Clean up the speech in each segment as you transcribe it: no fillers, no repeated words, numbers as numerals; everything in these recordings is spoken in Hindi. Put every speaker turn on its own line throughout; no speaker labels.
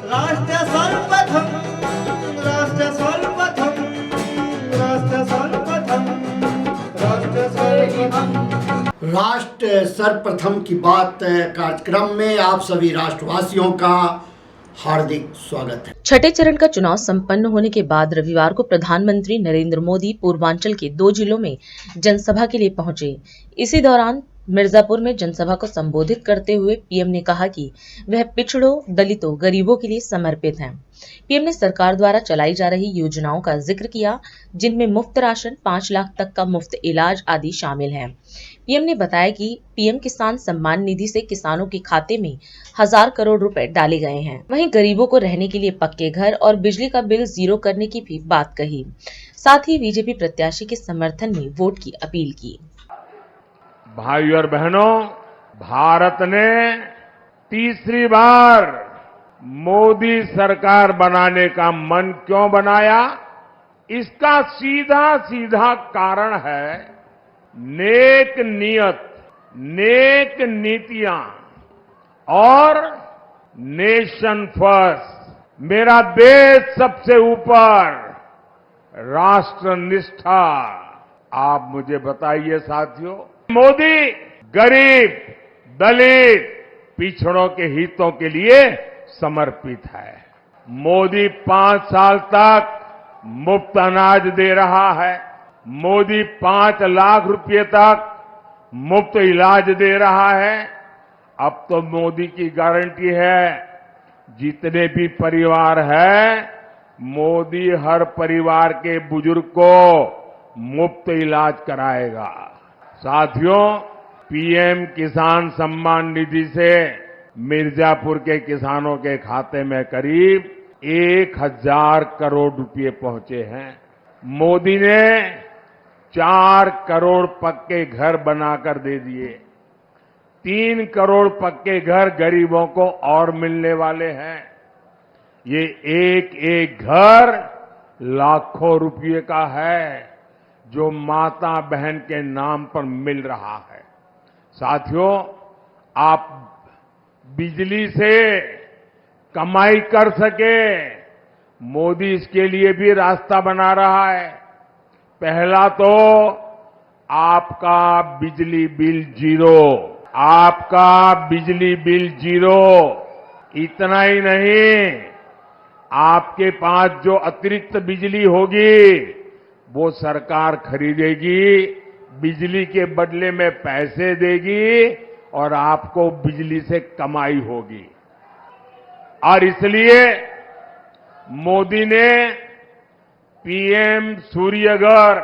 राष्ट्र सर्वप्रथम राष्ट्र सर्वप्रथम राष्ट्र सर्वप्रथम राष्ट्र सर्वप्रथम
राष्ट्र सर्वप्रथम की बात कार्यक्रम में आप सभी राष्ट्रवासियों का हार्दिक स्वागत है।
छठे चरण का चुनाव संपन्न होने के बाद रविवार को प्रधानमंत्री नरेंद्र मोदी पूर्वांचल के 2 जिलों में जनसभा के लिए पहुंचे। इसी दौरान मिर्जापुर में जनसभा को संबोधित करते हुए पीएम ने कहा कि वह पिछड़ों, दलितों, गरीबों के लिए समर्पित हैं। पीएम ने सरकार द्वारा चलाई जा रही योजनाओं का जिक्र किया, जिनमें मुफ्त राशन, 5 लाख तक का मुफ्त इलाज आदि शामिल हैं। पीएम ने बताया कि पीएम किसान सम्मान निधि से किसानों के खाते में 1000 करोड़ रुपए डाले गए हैं। वहीं गरीबों को रहने के लिए पक्के घर और बिजली का बिल 0 करने की भी बात कही। साथ ही बीजेपी प्रत्याशी के समर्थन में वोट की अपील की।
भाइयों और बहनों, भारत ने तीसरी बार मोदी सरकार बनाने का मन क्यों बनाया? इसका सीधा सीधा कारण है नेक नियत, नेक नीतियां और नेशन फर्स्ट, मेरा देश सबसे ऊपर, राष्ट्र निष्ठा। आप मुझे बताइए साथियों, मोदी गरीब, दलित, पिछड़ों के हितों के लिए समर्पित है। मोदी 5 साल तक मुफ्त अनाज दे रहा है। मोदी 5 लाख रुपए तक मुफ्त इलाज दे रहा है। अब तो मोदी की गारंटी है, जितने भी परिवार हैं, मोदी हर परिवार के बुजुर्ग को मुफ्त इलाज कराएगा। साथियों, पीएम किसान सम्मान निधि से मिर्जापुर के किसानों के खाते में करीब 1000 करोड़ रुपए पहुंचे हैं। मोदी ने 4 करोड़ पक्के घर बनाकर दे दिए। 3 करोड़ पक्के घर गरीबों को और मिलने वाले हैं। ये एक एक घर लाखों रुपए का है, जो माता बहन के नाम पर मिल रहा है। साथियों, आप बिजली से कमाई कर सके, मोदी इसके लिए भी रास्ता बना रहा है। पहला तो आपका बिजली बिल 0, आपका बिजली बिल 0। इतना ही नहीं, आपके पास जो अतिरिक्त बिजली होगी वो सरकार खरीदेगी, बिजली के बदले में पैसे देगी और आपको बिजली से कमाई होगी। और इसलिए मोदी ने पीएम सूर्यघर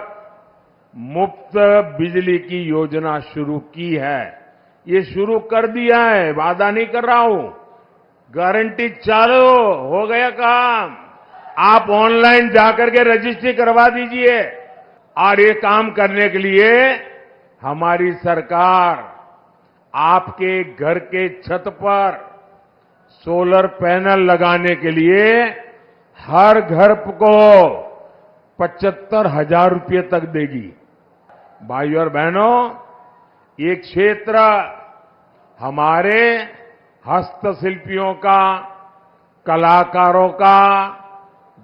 मुफ्त बिजली की योजना शुरू की है। ये शुरू कर दिया है, वादा नहीं कर रहा हूं, गारंटी चालू हो गया काम। आप ऑनलाइन जाकर के रजिस्ट्री करवा दीजिए। और ये काम करने के लिए हमारी सरकार आपके घर के छत पर सोलर पैनल लगाने के लिए हर घर को 75,000 रुपये तक देगी। भाइयों और बहनों, ये क्षेत्र हमारे हस्तशिल्पियों का, कलाकारों का,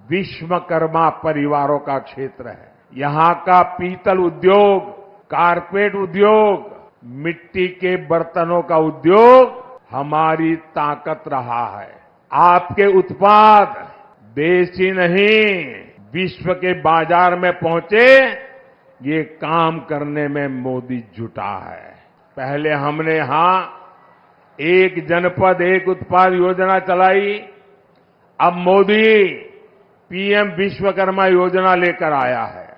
विश्वकर्मा परिवारों का क्षेत्र है। यहां का पीतल उद्योग, कारपेट उद्योग, मिट्टी के बर्तनों का उद्योग हमारी ताकत रहा है। आपके उत्पाद देश ही नहीं, विश्व के बाजार में पहुंचे, ये काम करने में मोदी जुटा है। पहले हमने यहां एक जनपद एक उत्पाद योजना चलाई। अब मोदी पीएम विश्वकर्मा योजना लेकर आया है।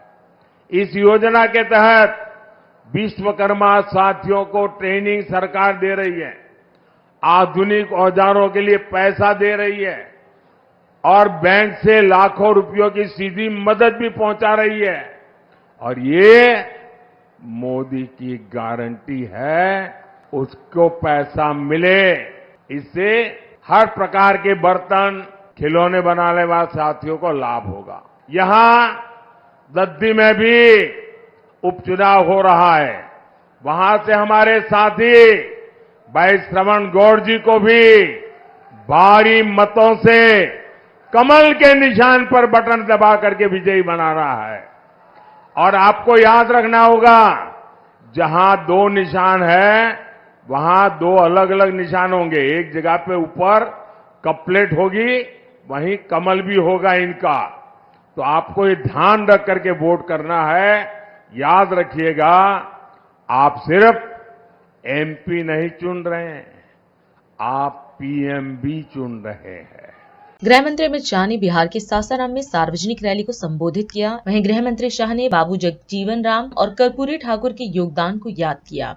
इस योजना के तहत विश्वकर्मा साथियों को ट्रेनिंग सरकार दे रही है, आधुनिक औजारों के लिए पैसा दे रही है और बैंक से लाखों रुपयों की सीधी मदद भी पहुंचा रही है। और ये मोदी की गारंटी है, उसको पैसा मिले। इससे हर प्रकार के बर्तन, खिलौने बनाने वाले साथियों को लाभ होगा। यहां दद्दी में भी उपचुनाव हो रहा है। वहां से हमारे साथी भाई श्रवण गौड़ जी को भी भारी मतों से कमल के निशान पर बटन दबा करके विजयी बनाना है। और आपको याद रखना होगा, जहां दो निशान है वहां दो अलग अलग निशान होंगे। एक जगह पे ऊपर कप प्लेट होगी, वहीं कमल भी होगा इनका। तो आपको ये ध्यान रख करके वोट करना है। याद रखिएगा, आप सिर्फ एमपी नहीं चुन रहे हैं, आप पीएम भी चुन रहे हैं।
गृह मंत्री अमित शाह ने बिहार के सासाराम में सार्वजनिक रैली को संबोधित किया। वहीं गृह मंत्री शाह ने बाबू जगजीवन राम और कर्पूरी ठाकुर के योगदान को याद किया।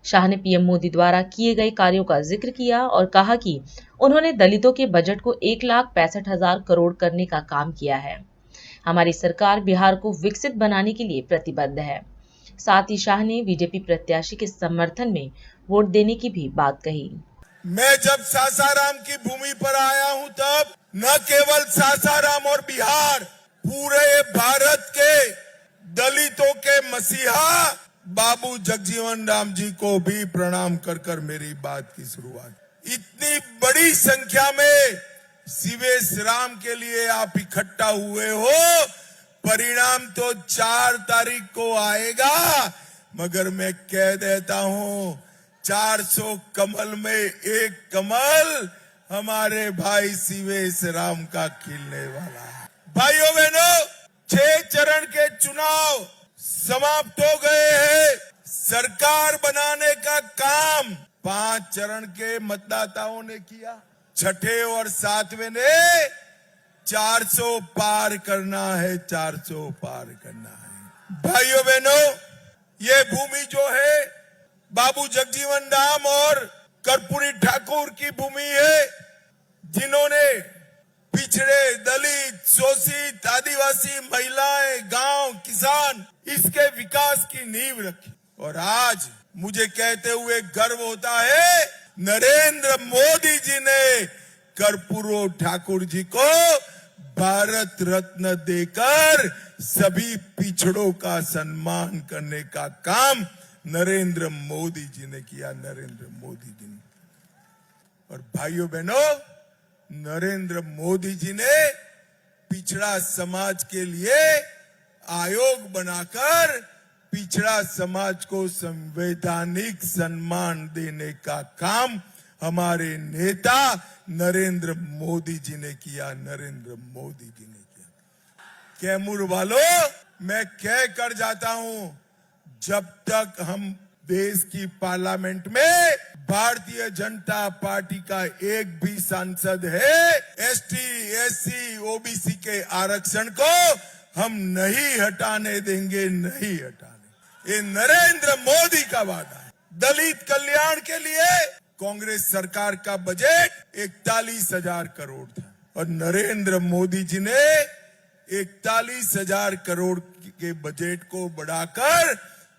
शाह ने पीएम मोदी द्वारा किए गए कार्यों का जिक्र किया और कहा कि उन्होंने दलितों के बजट को 1,65,000 करोड़ करने का काम किया है। हमारी सरकार बिहार को विकसित बनाने के लिए प्रतिबद्ध है। साथ ही शाह ने बीजेपी प्रत्याशी के समर्थन में वोट देने की भी बात कही।
मैं जब सासाराम की भूमि पर आया हूं, तब न केवल सासाराम और बिहार, पूरे भारत के दलितों के मसीहा बाबू जगजीवन राम जी को भी प्रणाम कर कर मेरी बात की शुरुआत। इतनी बड़ी संख्या में सीवेश राम के लिए आप इकट्ठा हुए हो, परिणाम तो 4 तारीख को आएगा, मगर मैं कह देता हूं 400 कमल में एक कमल हमारे भाई सीवेश राम का खिलने वाला है। भाइयों बहनों, 6 चरण के चुनाव समाप्त हो गए हैं। सरकार बनाने का काम 5 चरण के मतदाताओं ने किया। छठे और 7वें ने 400 पार करना है, 400 पार करना है। भाइयों बहनों, ये भूमि जो है बाबू जगजीवन राम और कर्पूरी ठाकुर की भूमि है, जिन्होंने पिछड़े, दलित, शोषित, आदिवासी, महिलाएं, गांव, किसान, इसके विकास की नींव रखी। और आज मुझे कहते हुए गर्व होता है, नरेंद्र मोदी जी ने कर्पूरी ठाकुर जी को भारत रत्न देकर सभी पिछड़ों का सम्मान करने का काम नरेंद्र मोदी जी ने किया, नरेंद्र मोदी जी ने। और भाइयों बहनों, नरेंद्र मोदी जी ने पिछड़ा समाज के लिए आयोग बनाकर पिछड़ा समाज को संवैधानिक सम्मान देने का काम हमारे नेता नरेंद्र मोदी जी ने किया, नरेंद्र मोदी जी ने किया। कैमूर वालों, मैं कह कर जाता हूं, जब तक हम देश की पार्लियामेंट में भारतीय जनता पार्टी का एक भी सांसद है, एसटी, एससी, ओबीसी के आरक्षण को हम नहीं हटाने देंगे, नहीं हटाने। ये नरेंद्र मोदी का वादा है। दलित कल्याण के लिए कांग्रेस सरकार का बजट 41,000 करोड़ था और नरेंद्र मोदी जी ने 41,000 करोड़ के बजट को बढ़ाकर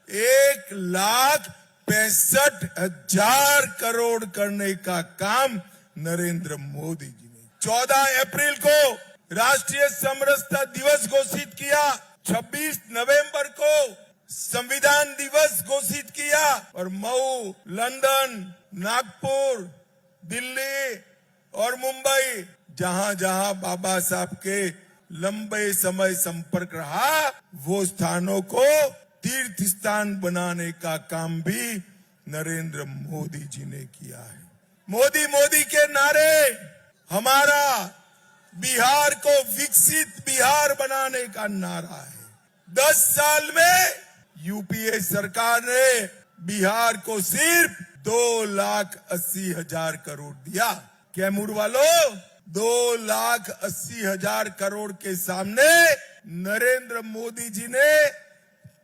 1,65,000 करोड़ करने का काम नरेंद्र मोदी जी ने 14 अप्रैल को राष्ट्रीय समरसता दिवस घोषित किया, 26 नवंबर को संविधान दिवस घोषित किया और मऊ, लंदन, नागपुर, दिल्ली और मुंबई, जहां जहां बाबा साहब के लंबे समय संपर्क रहा, वो स्थानों को तीर्थ स्थान बनाने का काम भी नरेंद्र मोदी जी ने किया है। मोदी मोदी के नारे हमारा बिहार को विकसित बिहार बनाने का नारा है। 10 साल में यूपीए सरकार ने बिहार को सिर्फ 2,80,000 करोड़ दिया। कैमूर वालों, 2,80,000 करोड़ के सामने नरेंद्र मोदी जी ने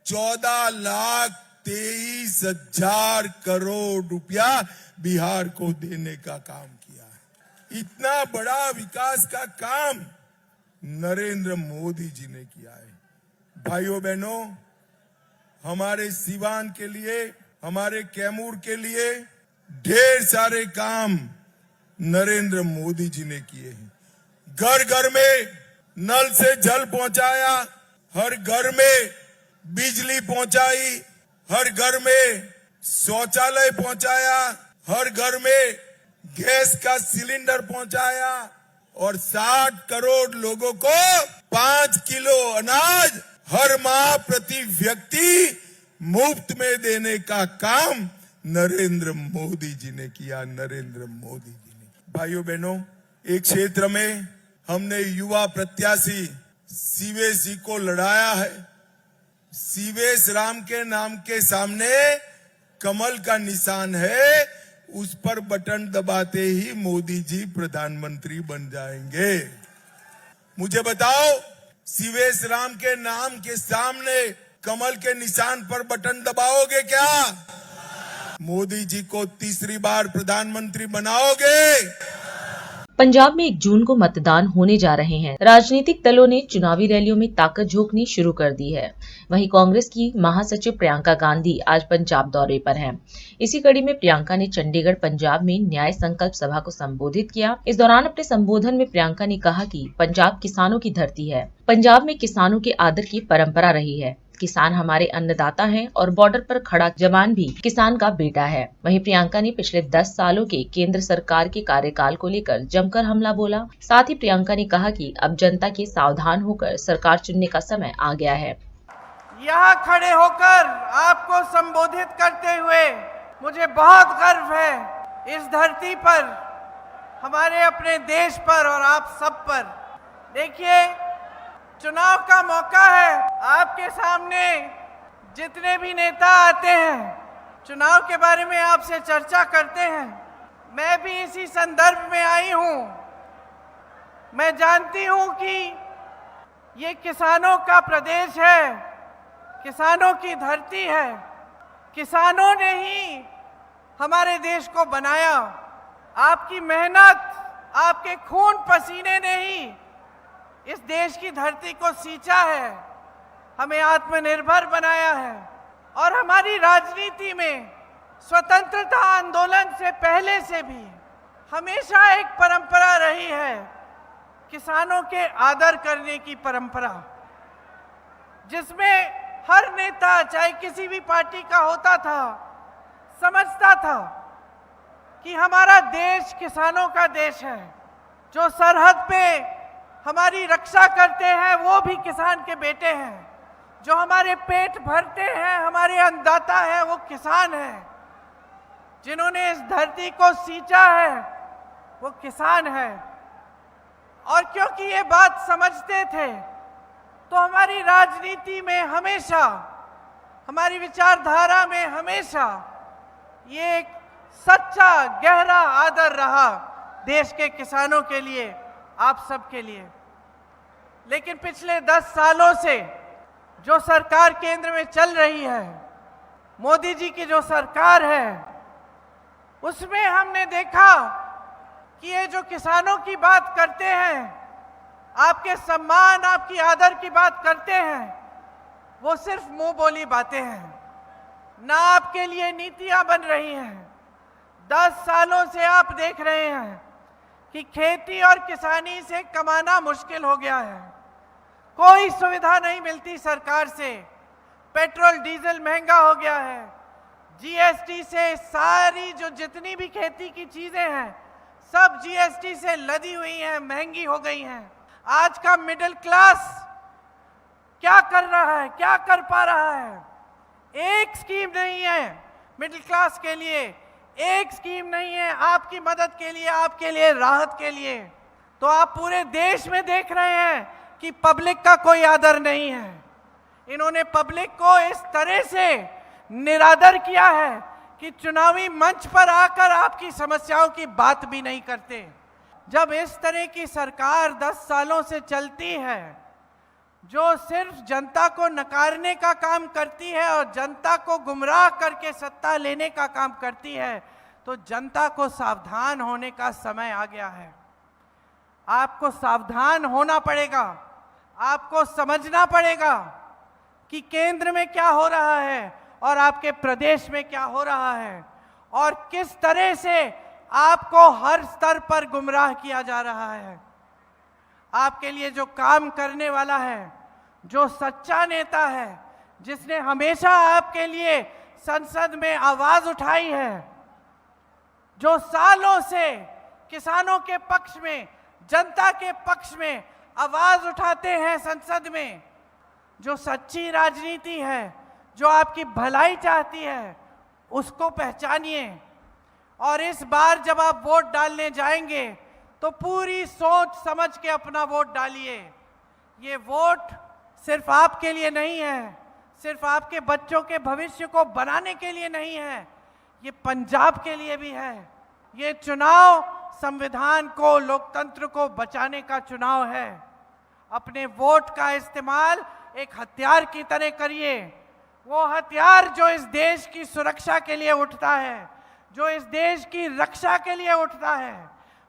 14,23,000 करोड़ रुपया बिहार को देने का काम किया है। इतना बड़ा विकास का काम नरेंद्र मोदी जी ने किया है। भाइयों बहनों, हमारे सीवान के लिए, हमारे कैमूर के लिए ढेर सारे काम नरेंद्र मोदी जी ने किए हैं। घर घर में नल से जल पहुंचाया, हर घर में बिजली पहुंचाई, हर घर में शौचालय पहुंचाया, हर घर में गैस का सिलेंडर पहुंचाया और 60 करोड़ लोगों को 5 किलो अनाज हर माह प्रति व्यक्ति मुफ्त में देने का काम नरेंद्र मोदी जी ने किया। नरेंद्र मोदी जी ने। भाइयों बहनों, एक क्षेत्र में हमने युवा प्रत्याशी सीवेश जी को लड़ाया है। सीवेश राम के नाम के सामने कमल का निशान है, उस पर बटन दबाते ही मोदी जी प्रधानमंत्री बन जाएंगे। मुझे बताओ, सीवेश राम के नाम के सामने कमल के निशान पर बटन दबाओगे क्या? मोदी जी को तीसरी बार प्रधानमंत्री बनाओगे?
पंजाब में 1 जून को मतदान होने जा रहे हैं। राजनीतिक दलों ने चुनावी रैलियों में ताकत झोंकनी शुरू कर दी है। वहीं कांग्रेस की महासचिव प्रियंका गांधी आज पंजाब दौरे पर हैं। इसी कड़ी में प्रियंका ने चंडीगढ़ पंजाब में न्याय संकल्प सभा को संबोधित किया। इस दौरान अपने संबोधन में प्रियंका ने कहा कि पंजाब किसानों की धरती है। पंजाब में किसानों के आदर की परंपरा रही है। किसान हमारे अन्नदाता हैं और बॉर्डर पर खड़ा जवान भी किसान का बेटा है। वहीं प्रियंका ने पिछले 10 सालों के केंद्र सरकार के कार्यकाल को लेकर जमकर हमला बोला। साथ ही प्रियंका ने कहा कि अब जनता के सावधान होकर सरकार चुनने का समय आ गया है।
यहाँ खड़े होकर आपको संबोधित करते हुए मुझे बहुत गर्व है इस धरती पर, हमारे अपने देश पर और आप सब पर। देखिए, चुनाव का मौका है। आपके सामने जितने भी नेता आते हैं, चुनाव के बारे में आपसे चर्चा करते हैं। मैं भी इसी संदर्भ में आई हूं। मैं जानती हूं कि ये किसानों का प्रदेश है, किसानों की धरती है। किसानों ने ही हमारे देश को बनाया। आपकी मेहनत, आपके खून पसीने ने ही इस देश की धरती को सींचा है, हमें आत्मनिर्भर बनाया है। और हमारी राजनीति में स्वतंत्रता आंदोलन से पहले से भी हमेशा एक परंपरा रही है, किसानों के आदर करने की परंपरा, जिसमें हर नेता, चाहे किसी भी पार्टी का होता था, समझता था कि हमारा देश किसानों का देश है। जो सरहद पे हमारी रक्षा करते हैं वो भी किसान के बेटे हैं। जो हमारे पेट भरते हैं, हमारे अन्नदाता हैं, वो किसान हैं। जिन्होंने इस धरती को सींचा है वो किसान है। और क्योंकि ये बात समझते थे तो हमारी राजनीति में हमेशा, हमारी विचारधारा में हमेशा ये एक सच्चा गहरा आदर रहा देश के किसानों के लिए, आप सबके लिए। लेकिन पिछले 10 सालों से जो सरकार केंद्र में चल रही है, मोदी जी की जो सरकार है, उसमें हमने देखा कि ये जो किसानों की बात करते हैं, आपके सम्मान, आपकी आदर की बात करते हैं, वो सिर्फ मुंह बोली बातें हैं। ना आपके लिए नीतियां बन रही हैं। 10 सालों से आप देख रहे हैं कि खेती और किसानी से कमाना मुश्किल हो गया है। कोई सुविधा नहीं मिलती सरकार से। पेट्रोल डीजल महंगा हो गया है। जीएसटी से सारी जो जितनी भी खेती की चीजें हैं, सब जीएसटी से लदी हुई हैं, महंगी हो गई हैं। आज का मिडिल क्लास क्या कर रहा है, क्या कर पा रहा है? एक स्कीम नहीं है मिडिल क्लास के लिए, एक स्कीम नहीं है आपकी मदद के लिए, आपके लिए राहत के लिए। तो आप पूरे देश में देख रहे हैं कि पब्लिक का कोई आदर नहीं है। इन्होंने पब्लिक को इस तरह से निरादर किया है कि चुनावी मंच पर आकर आपकी समस्याओं की बात भी नहीं करते। जब इस तरह की सरकार 10 सालों से चलती है, जो सिर्फ जनता को नकारने का काम करती है और जनता को गुमराह करके सत्ता लेने का काम करती है, तो जनता को सावधान होने का समय आ गया है। आपको सावधान होना पड़ेगा। आपको समझना पड़ेगा कि केंद्र में क्या हो रहा है और आपके प्रदेश में क्या हो रहा है, और किस तरह से आपको हर स्तर पर गुमराह किया जा रहा है। आपके लिए जो काम करने वाला है, जो सच्चा नेता है, जिसने हमेशा आपके लिए संसद में आवाज उठाई है, जो सालों से किसानों के पक्ष में, जनता के पक्ष में आवाज उठाते हैं संसद में, जो सच्ची राजनीति है, जो आपकी भलाई चाहती है, उसको पहचानिए। और इस बार जब आप वोट डालने जाएंगे तो पूरी सोच समझ के अपना वोट डालिए। ये वोट सिर्फ आपके लिए नहीं है, सिर्फ आपके बच्चों के भविष्य को बनाने के लिए नहीं है, ये पंजाब के लिए भी है। ये चुनाव संविधान को, लोकतंत्र को बचाने का चुनाव है। अपने वोट का इस्तेमाल एक हथियार की तरह करिए। वो हथियार जो इस देश की सुरक्षा के लिए उठता है, जो इस देश की रक्षा के लिए उठता है,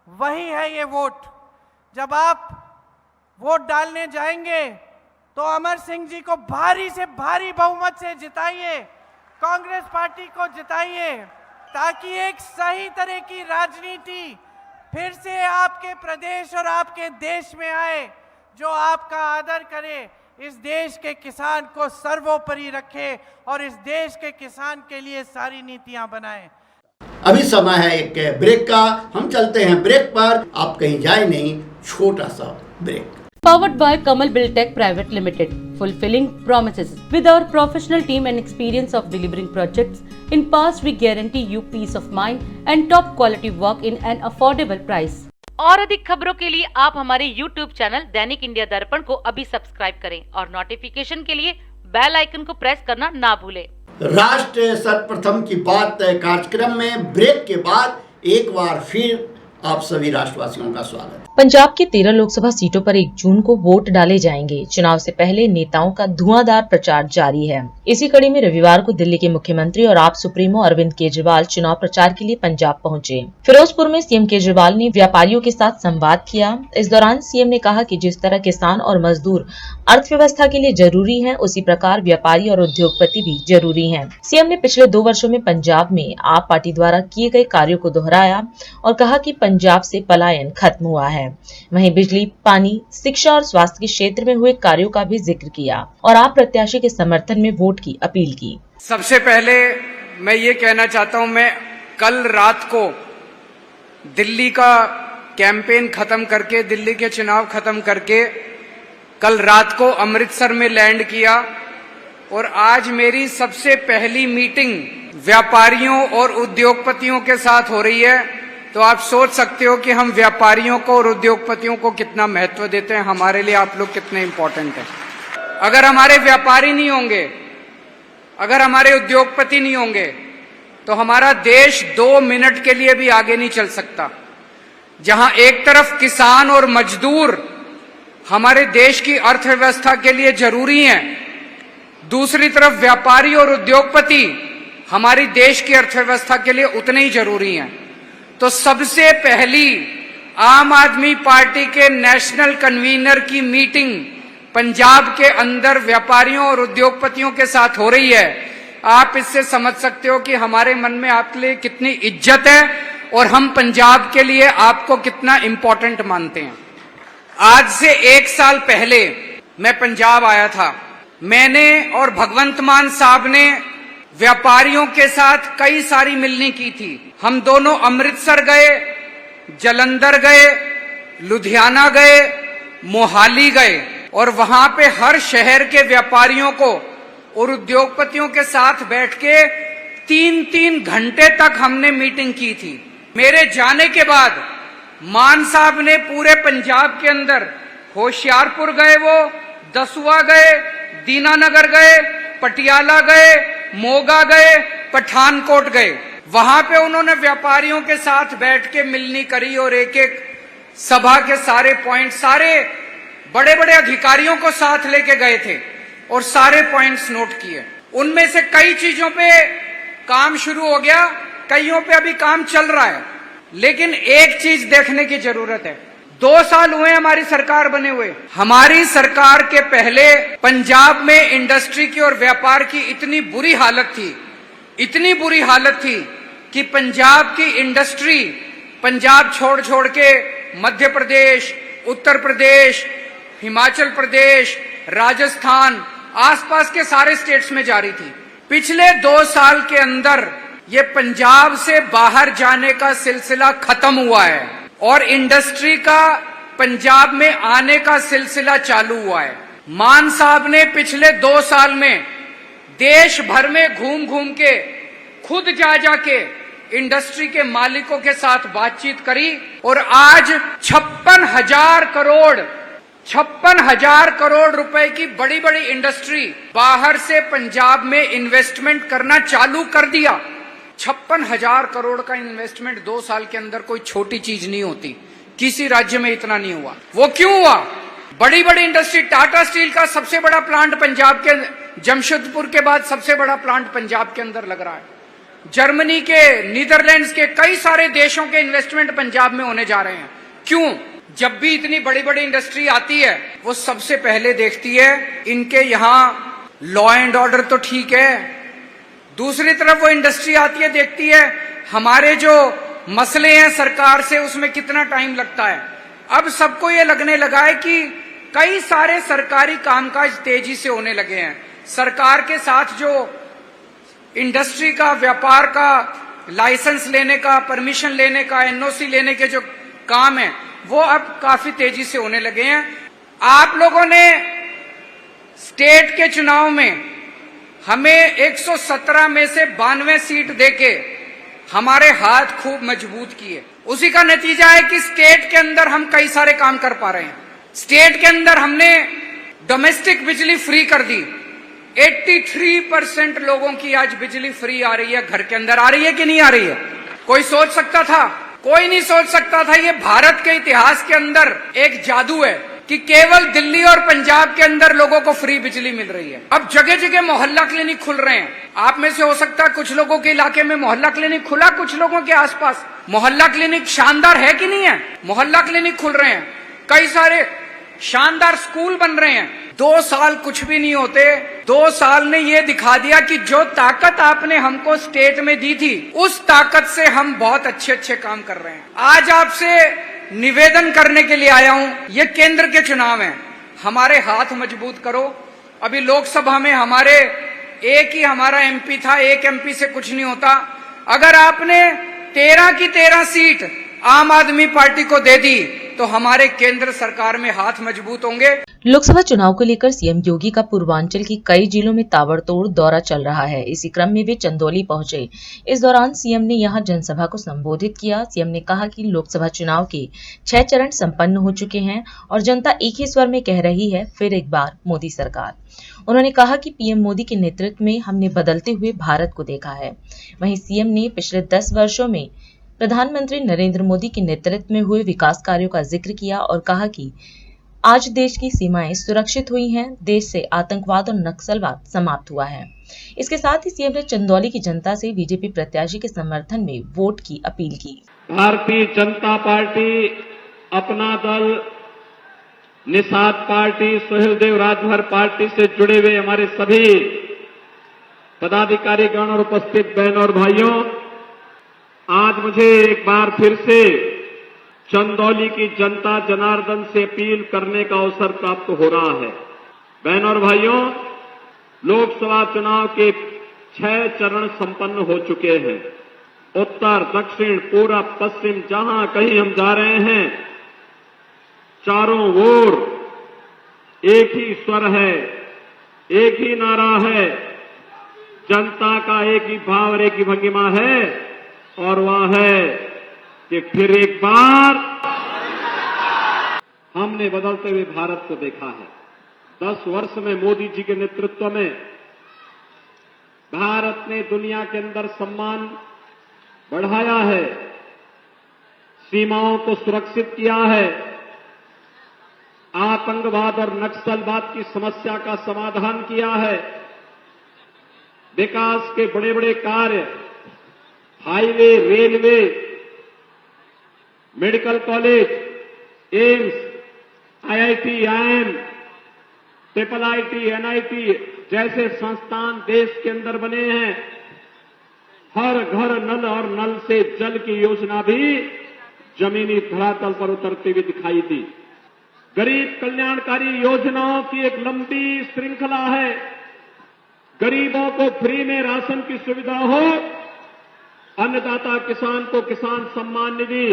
वही है ये वोट। जब आप वोट डालने जाएंगे तो अमर सिंह जी को भारी से भारी बहुमत से जिताइए, कांग्रेस पार्टी को जिताइए, ताकि एक सही तरह की राजनीति फिर से आपके प्रदेश और आपके देश में आए, जो आपका आदर करे, इस देश के किसान को सर्वोपरि रखे और इस देश के किसान के लिए सारी नीतियां बनाए।
अभी समय है एक ब्रेक का, हम चलते हैं ब्रेक पर, आप कहीं जाए नहीं, छोटा सा break.
Powered by Kamal Buildtech Private Limited, fulfilling promises. With our professional team and experience of delivering projects, in past we guarantee you peace of mind and top quality work in an affordable price. और अधिक खबरों के लिए आप हमारे YouTube चैनल दैनिक इंडिया दर्पण को अभी सब्सक्राइब करें और नोटिफिकेशन के लिए बेल आइकन को प्रेस करना ना भूलें।
राष्ट्र सर्वप्रथम की बात कार्यक्रम में ब्रेक के बाद एक बार फिर आप सभी राष्ट्रवासियों का स्वागत।
पंजाब की 13 लोकसभा सीटों पर 1 जून को वोट डाले जाएंगे। चुनाव से पहले नेताओं का धुआंधार प्रचार जारी है। इसी कड़ी में रविवार को दिल्ली के मुख्यमंत्री और आप सुप्रीमो अरविंद केजरीवाल चुनाव प्रचार के लिए पंजाब पहुंचे। फिरोजपुर में सीएम केजरीवाल ने व्यापारियों के साथ संवाद किया। इस दौरान सीएम ने कहा कि जिस तरह किसान और मजदूर अर्थव्यवस्था के लिए जरूरी हैं, उसी प्रकार व्यापारी और उद्योगपति भी जरूरी हैं। सीएम ने पिछले 2 वर्षों में पंजाब में आप पार्टी द्वारा किए गए कार्यों को दोहराया और कहा कि पंजाब से पलायन खत्म हुआ है। वहीं बिजली, पानी, शिक्षा और स्वास्थ्य के क्षेत्र में हुए कार्यों का भी जिक्र किया और आप प्रत्याशी के समर्थन में वोट की अपील की।
सबसे पहले मैं ये कहना चाहता हूं, मैं कल रात को दिल्ली का कैंपेन खत्म करके, दिल्ली के चुनाव खत्म करके कल रात को अमृतसर में लैंड किया और आज मेरी सबसे पहली मीटिंग व्यापारियों और उद्योगपतियों के साथ हो रही है। तो आप सोच सकते हो कि हम व्यापारियों को और उद्योगपतियों को कितना महत्व देते हैं, हमारे लिए आप लोग कितने इंपॉर्टेंट हैं। अगर हमारे व्यापारी नहीं होंगे, अगर हमारे उद्योगपति नहीं होंगे, तो हमारा देश 2 मिनट के लिए भी आगे नहीं चल सकता। जहां एक तरफ किसान और मजदूर हमारे देश की अर्थव्यवस्था के लिए जरूरी हैं, दूसरी तरफ व्यापारी और उद्योगपति हमारी देश की अर्थव्यवस्था के लिए उतने ही जरूरी हैं। तो सबसे पहली आम आदमी पार्टी के नेशनल कन्वीनर की मीटिंग पंजाब के अंदर व्यापारियों और उद्योगपतियों के साथ हो रही है। आप इससे समझ सकते हो कि हमारे मन में आपके लिए कितनी इज्जत है और हम पंजाब के लिए आपको कितना इंपॉर्टेंट मानते हैं। आज से 1 साल पहले मैं पंजाब आया था। मैंने और भगवंत मान साहब ने व्यापारियों के साथ कई सारी मिलनी की थी। हम दोनों अमृतसर गए, जलंधर गए, लुधियाना गए, मोहाली गए और वहां पे हर शहर के व्यापारियों को और उद्योगपतियों के साथ बैठ के 3-3 घंटे तक हमने मीटिंग की थी। मेरे जाने के बाद मान साहब ने पूरे पंजाब के अंदर होशियारपुर गए, वो दसुआ गए, दीनानगर गए, पटियाला गए, मोगा गए, पठानकोट गए। वहां पे उन्होंने व्यापारियों के साथ बैठ के मिलनी करी और एक एक सभा के सारे पॉइंट, सारे बड़े बड़े अधिकारियों को साथ लेके गए थे और सारे पॉइंट्स नोट किए। उनमें से कई चीजों पे काम शुरू हो गया, कईयों पे अभी काम चल रहा है। लेकिन एक चीज देखने की जरूरत है। 2 साल हुए हमारी सरकार बने हुए। हमारी सरकार के पहले पंजाब में इंडस्ट्री की और व्यापार की इतनी बुरी हालत थी, इतनी बुरी हालत थी कि पंजाब की इंडस्ट्री पंजाब छोड़ छोड़ के मध्य प्रदेश, उत्तर प्रदेश, हिमाचल प्रदेश, राजस्थान, आसपास के सारे स्टेट्स में जा रही थी। पिछले 2 साल के अंदर ये पंजाब से बाहर जाने का सिलसिला खत्म हुआ है और इंडस्ट्री का पंजाब में आने का सिलसिला चालू हुआ है। मान साहब ने पिछले 2 साल में देश भर में घूम घूम के खुद जा जाके इंडस्ट्री के मालिकों के साथ बातचीत करी और आज 56,000 करोड़ रुपए की बड़ी बड़ी इंडस्ट्री बाहर से पंजाब में इन्वेस्टमेंट करना चालू कर दिया। 56,000 करोड़ का इन्वेस्टमेंट 2 साल के अंदर कोई छोटी चीज नहीं होती, किसी राज्य में इतना नहीं हुआ। वो क्यों हुआ? बड़ी बड़ी इंडस्ट्री, टाटा स्टील का सबसे बड़ा प्लांट पंजाब के, जमशेदपुर के बाद सबसे बड़ा प्लांट पंजाब के अंदर लग रहा है। जर्मनी के, नीदरलैंड्स के, कई सारे देशों के इन्वेस्टमेंट पंजाब में होने जा रहे हैं। क्यों? जब भी इतनी बड़ी बड़ी इंडस्ट्री आती है वो सबसे पहले देखती है इनके यहाँ लॉ एंड ऑर्डर तो ठीक है, दूसरी तरफ वो इंडस्ट्री आती है देखती है हमारे जो मसले हैं सरकार से उसमें कितना टाइम लगता है। अब सबको ये लगने लगा है कि कई सारे सरकारी कामकाज तेजी से होने लगे हैं। सरकार के साथ जो इंडस्ट्री का, व्यापार का, लाइसेंस लेने का, परमिशन लेने का, एनओसी लेने के जो काम है वो अब काफी तेजी से होने लगे हैं। आप लोगों ने स्टेट के चुनाव में हमें 117 में से 92 सीट देके हमारे हाथ खूब मजबूत किए। उसी का नतीजा है कि स्टेट के अंदर हम कई सारे काम कर पा रहे हैं। स्टेट के अंदर हमने डोमेस्टिक बिजली फ्री कर दी। 83% लोगों की आज बिजली फ्री आ रही है, घर के अंदर आ रही है कि नहीं आ रही है? कोई सोच सकता था? कोई नहीं सोच सकता था। ये भारत के इतिहास के अंदर एक जादू है कि केवल दिल्ली और पंजाब के अंदर लोगों को फ्री बिजली मिल रही है। अब जगह जगह मोहल्ला क्लिनिक खुल रहे हैं। आप में से हो सकता है कुछ लोगों के इलाके में मोहल्ला क्लिनिक खुला, कुछ लोगों के आसपास। मोहल्ला क्लिनिक शानदार है कि नहीं है? मोहल्ला क्लिनिक खुल रहे हैं, कई सारे शानदार स्कूल बन रहे हैं। 2 साल कुछ भी नहीं होते। 2 साल ने ये दिखा दिया कि जो ताकत आपने हमको स्टेट में दी थी उस ताकत से हम बहुत अच्छे अच्छे काम कर रहे हैं। आज आपसे निवेदन करने के लिए आया हूं, ये केंद्र के चुनाव हैं, हमारे हाथ मजबूत करो। अभी लोकसभा में हमारे एक ही हमारा एमपी था, एक एमपी से कुछ नहीं होता। अगर आपने 13 की 13 सीट आम आदमी पार्टी को दे दी तो हमारे केंद्र सरकार में हाथ मजबूत होंगे।
लोकसभा चुनाव को लेकर सीएम योगी का पूर्वांचल की कई जिलों में ताबड़तोड़ दौरा चल रहा है। इसी क्रम में वे चंदौली पहुंचे। इस दौरान सीएम ने यहां जनसभा को संबोधित किया। सीएम ने कहा कि लोकसभा चुनाव के 6 चरण संपन्न हो चुके हैं और जनता एक ही स्वर में कह रही है, फिर एक बार मोदी सरकार। उन्होंने कहा कि पीएम मोदी के नेतृत्व में हमने बदलते हुए भारत को देखा है। वहीं सीएम ने पिछले 10 वर्षों में प्रधानमंत्री नरेंद्र मोदी के नेतृत्व में हुए विकास कार्यों का जिक्र किया और कहा कि आज देश की सीमाएं सुरक्षित हुई हैं, देश से आतंकवाद और नक्सलवाद समाप्त हुआ है। इसके साथ ही सीएम ने चंदौली की जनता से बीजेपी प्रत्याशी के समर्थन में वोट की अपील की।
भारतीय जनता पार्टी, अपना दल, निषाद पार्टी, सुहेलदेव राजभर पार्टी से जुड़े हुए हमारे सभी पदाधिकारीगण और उपस्थित बहनों और भाइयों, आज मुझे एक बार फिर से चंदौली की जनता जनार्दन से अपील करने का अवसर प्राप्त हो रहा है। बहनों और भाइयों, लोकसभा चुनाव के 6 चरण संपन्न हो चुके हैं। उत्तर, दक्षिण, पूरब, पश्चिम, जहां कहीं हम जा रहे हैं, चारों ओर एक ही स्वर है, एक ही नारा है, जनता का एक ही भाव और एक ही भंगिमा है, और वह है कि फिर एक बार हमने बदलते हुए भारत को देखा है। 10 वर्ष में मोदी जी के नेतृत्व में भारत ने दुनिया के अंदर सम्मान बढ़ाया है, सीमाओं को सुरक्षित किया है, आतंकवाद और नक्सलवाद की समस्या का समाधान किया है, विकास के बड़े बड़े कार्य, highway, railway, medical college, AIIMS, IIT, IIM, triple IT, NIT जैसे संस्थान देश के अंदर बने हैं। हर घर नल और नल से जल की योजना भी जमीनी धरातल पर उतरती हुई दिखाई दी। गरीब कल्याणकारी योजनाओं की एक लंबी श्रृंखला है। गरीबों को फ्री में राशन की सुविधा हो, अन्नदाता किसान को किसान सम्मान निधि,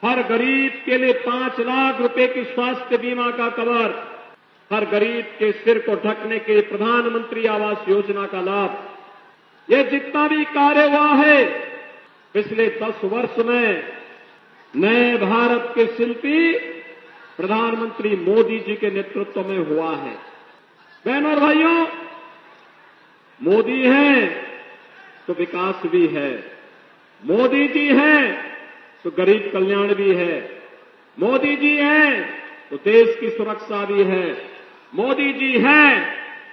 हर गरीब के लिए 5 लाख रुपए की स्वास्थ्य बीमा का कवर, हर गरीब के सिर को ढकने के लिए प्रधानमंत्री आवास योजना का लाभ, ये जितना भी कार्य हुआ है पिछले 10 वर्ष में नए भारत के शिल्पी प्रधानमंत्री मोदी जी के नेतृत्व में हुआ है। बहनों और भाइयों, मोदी हैं तो विकास भी है, मोदी जी हैं तो गरीब कल्याण भी है, मोदी जी हैं तो देश की सुरक्षा भी है, मोदी जी हैं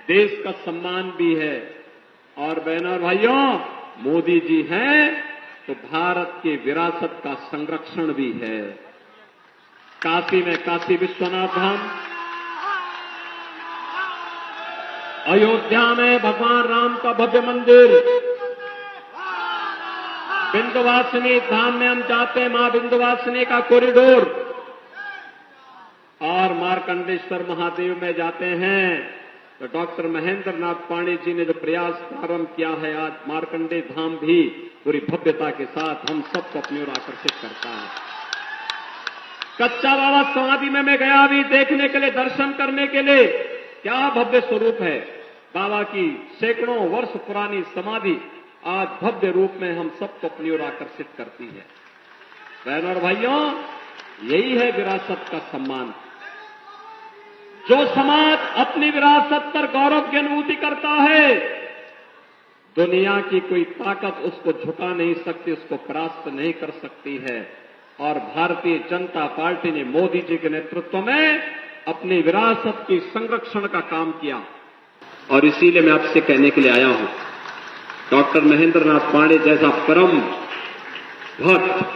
देश का सम्मान भी है, और बहनों और भाइयों, मोदी जी हैं तो भारत की विरासत का संरक्षण भी है। काशी में काशी विश्वनाथ धाम, अयोध्या में भगवान राम का भव्य मंदिर, विंध्यवासिनी धाम में हम जाते हैं, मां विंध्यवासिनी का कॉरिडोर, और मार्कंडेश्वर महादेव में जाते हैं तो डॉक्टर महेंद्र नाथ पांडे जी ने जो प्रयास प्रारंभ किया है, आज मार्कंडे धाम भी पूरी भव्यता के साथ हम सबको अपनी ओर आकर्षित करता है। कच्चा बाबा समाधि में मैं गया भी देखने के लिए, दर्शन करने के लिए, क्या भव्य स्वरूप है। बाबा की सैकड़ों वर्ष पुरानी समाधि आज भव्य रूप में हम सबको अपनी ओर आकर्षित करती है। बहनों और भाइयों, यही है विरासत का सम्मान। जो समाज अपनी विरासत पर गौरव की अनुभूति करता है, दुनिया की कोई ताकत उसको झुका नहीं सकती, उसको परास्त नहीं कर सकती है। और भारतीय जनता पार्टी ने मोदी जी के नेतृत्व में अपनी विरासत की संरक्षण का काम किया, और इसीलिए मैं आपसे कहने के लिए आया हूं, डॉक्टर महेंद्र नाथ पांडे जैसा परम भक्त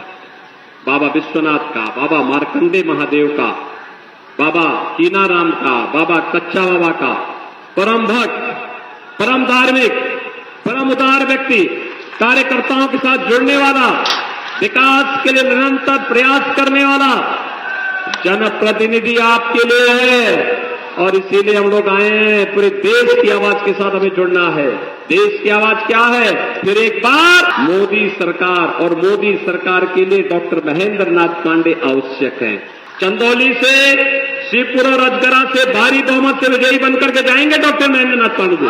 बाबा विश्वनाथ का, बाबा मार्कंडे महादेव का, बाबा कीनाराम का, बाबा कच्चा बाबा का परम भक्त, परम धार्मिक, परम उदार व्यक्ति, कार्यकर्ताओं के साथ जुड़ने वाला, विकास के लिए निरंतर प्रयास करने वाला जनप्रतिनिधि आपके लिए है। और इसीलिए हम लोग आए हैं, पूरे देश की आवाज के साथ हमें जुड़ना है। देश की आवाज क्या है? फिर एक बार मोदी सरकार, और मोदी सरकार के लिए डॉक्टर महेंद्र नाथ पांडे आवश्यक हैं। चंदौली से, शिवपुर और अजगरा से भारी बहुमत से विजयी बनकर के जाएंगे डॉक्टर महेंद्र नाथ पांडे जी।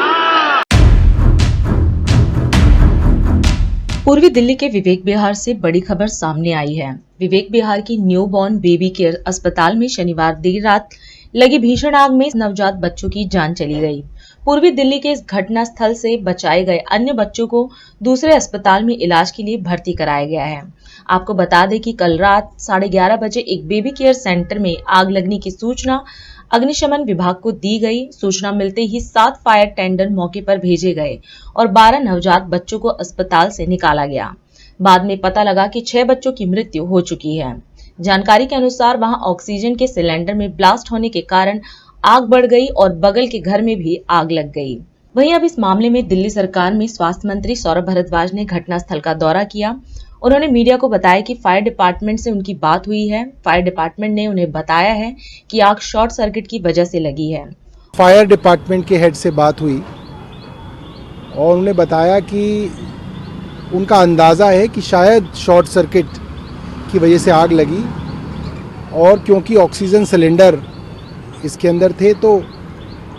पूर्वी दिल्ली के विवेक विहार से बड़ी खबर सामने आई है। विवेक विहार की न्यू बॉर्न बेबी केयर अस्पताल में शनिवार देर रात लगी भीषण आग में नवजात बच्चों की जान चली गई। पूर्वी दिल्ली के इस घटना स्थल से बचाए गए अन्य बच्चों को दूसरे अस्पताल में इलाज के लिए भर्ती कराया गया है। आपको बता दें कि कल रात 11:30 बजे एक बेबी केयर सेंटर में आग लगने की सूचना अग्निशमन विभाग को दी गई। सूचना मिलते ही 7 फायर टेंडर मौके पर भेजे गए और 12 नवजात बच्चों को अस्पताल से निकाला गया। बाद में पता लगा कि 6 बच्चों की मृत्यु हो चुकी है। जानकारी के अनुसार वहां ऑक्सीजन के सिलेंडर में ब्लास्ट होने के कारण आग बढ़ गई और बगल के घर में भी आग लग गई। वहीं अब इस मामले में दिल्ली सरकार में स्वास्थ्य मंत्री सौरभ भारद्वाज ने घटनास्थल का दौरा किया। उन्होंने मीडिया को बताया कि फायर डिपार्टमेंट से उनकी बात हुई है। फायर डिपार्टमेंट ने उन्हें बताया है कि आग शॉर्ट सर्किट की वजह से लगी है।
फायर डिपार्टमेंट के हेड से बात हुई और उन्होंने बताया कि उनका अंदाज़ा है कि शायद शॉर्ट सर्किट की वजह से आग लगी, और क्योंकि ऑक्सीजन सिलेंडर इसके अंदर थे तो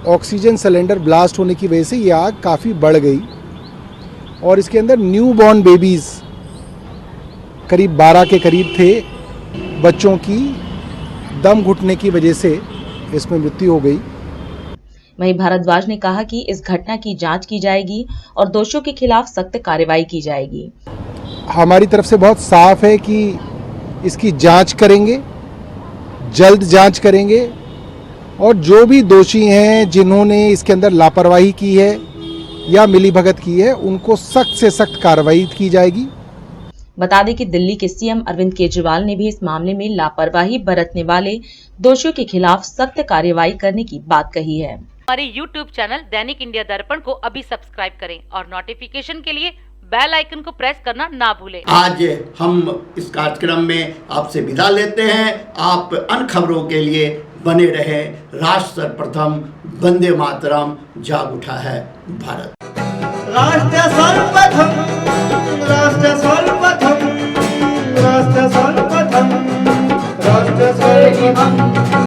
ऑक्सीजन सिलेंडर ब्लास्ट होने की वजह से ये आग काफ़ी बढ़ गई। और इसके अंदर न्यू बॉर्न बेबीज़ करीब 12 के करीब थे। बच्चों की दम घुटने की वजह से इसमें मृत्यु हो गई।
वहीं भारद्वाज ने कहा कि इस घटना की जांच की जाएगी और दोषियों के खिलाफ सख्त कार्रवाई की जाएगी।
हमारी तरफ से बहुत साफ है कि इसकी जांच करेंगे, जल्द जांच करेंगे, और जो भी दोषी हैं जिन्होंने इसके अंदर लापरवाही की है या मिलीभगत की है, उनको सख्त से सख्त कार्रवाई की जाएगी।
बता दें कि दिल्ली के सीएम अरविंद केजरीवाल ने भी इस मामले में लापरवाही बरतने वाले दोषियों के खिलाफ सख्त कार्रवाई करने की बात कही है।
हमारे YouTube चैनल दैनिक इंडिया दर्पण को अभी सब्सक्राइब करें और नोटिफिकेशन के लिए बेल आइकन को प्रेस करना ना भूलें।
आज हम इस कार्यक्रम में आपसे विदा लेते हैं। आप अन्य खबरों के लिए बने रहे। राष्ट्र सर्वप्रथम, वंदे मातरम, जाग उठा है भारत।
राष्ट्र सर्वप्रथम। राष्ट्र सर्वप्रथम राष्ट्र सर्वप्रथम राष्ट्र सर्वप्रथम